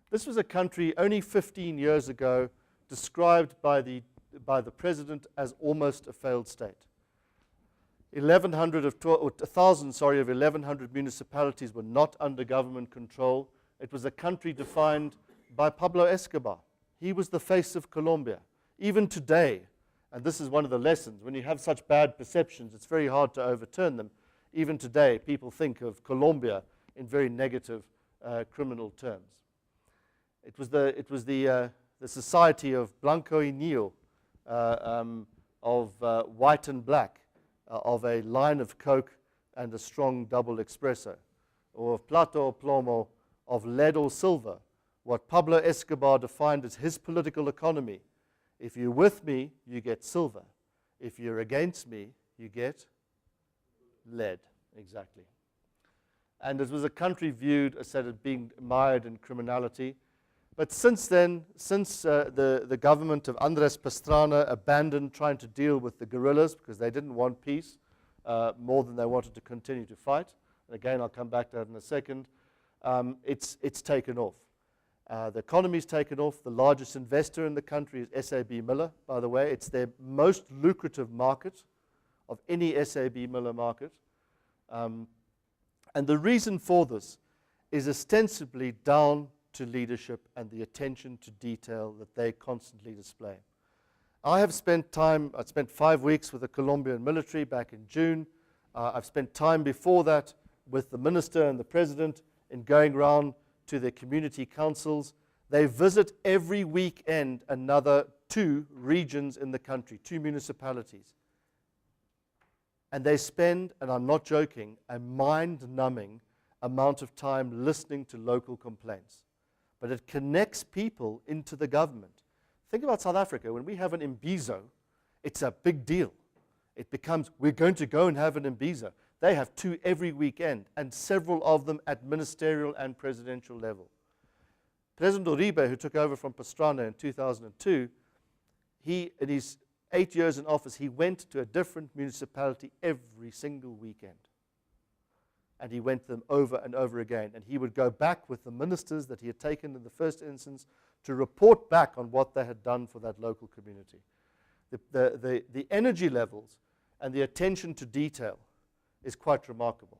This was a country only 15 years ago described by the president as almost a failed state. 1,100 of 1,000, sorry, of 1,100 municipalities were not under government control. It was a country defined by Pablo Escobar. He was the face of Colombia. Even today, and this is one of the lessons, when you have such bad perceptions, it's very hard to overturn them. Even today, people think of Colombia in very negative criminal terms. It was the society of Blanco y Negro, of white and black, of a line of Coke and a strong double espresso, or of plata o plomo, of lead or silver, what Pablo Escobar defined as his political economy. If you're with me, you get silver. If you're against me, you get lead. Exactly. And it was a country viewed as being mired in criminality. But since then, since the government of Andres Pastrana abandoned trying to deal with the guerrillas because they didn't want peace more than they wanted to continue to fight, and again, I'll come back to that in a second, it's taken off. The economy's taken off. The largest investor in the country is SAB Miller, by the way. It's their most lucrative market of any SAB Miller market. And the reason for this is ostensibly down to leadership and the attention to detail that they constantly display. I spent 5 weeks with the Colombian military back in June. I've spent time before that with the minister and the president in going around to their community councils. They visit every weekend another 2 regions in the country, 2 municipalities. And they spend, and I'm not joking, a mind-numbing amount of time listening to local complaints. But it connects people into the government. Think about South Africa. When we have an Imbizo, it's a big deal. It becomes, we're going to go and have an Imbizo. They have 2 every weekend, and several of them at ministerial and presidential level. President Uribe, who took over from Pastrana in 2002, in his 8 years in office, he went to a different municipality every single weekend. And he went to them over and over again. And he would go back with the ministers that he had taken in the first instance to report back on what they had done for that local community. The energy levels and the attention to detail is quite remarkable.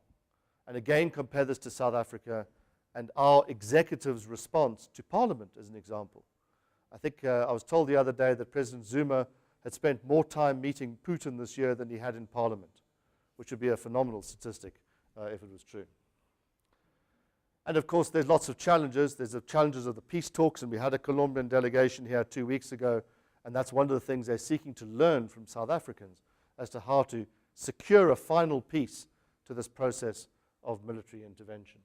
And again, compare this to South Africa and our executive's response to Parliament as an example. I think I was told the other day that President Zuma had spent more time meeting Putin this year than he had in Parliament, which would be a phenomenal statistic if it was true. And of course, there's lots of challenges. There's the challenges of the peace talks, and we had a Colombian delegation here 2 weeks ago, and that's one of the things they're seeking to learn from South Africans as to how to secure a final peace to this process of military intervention.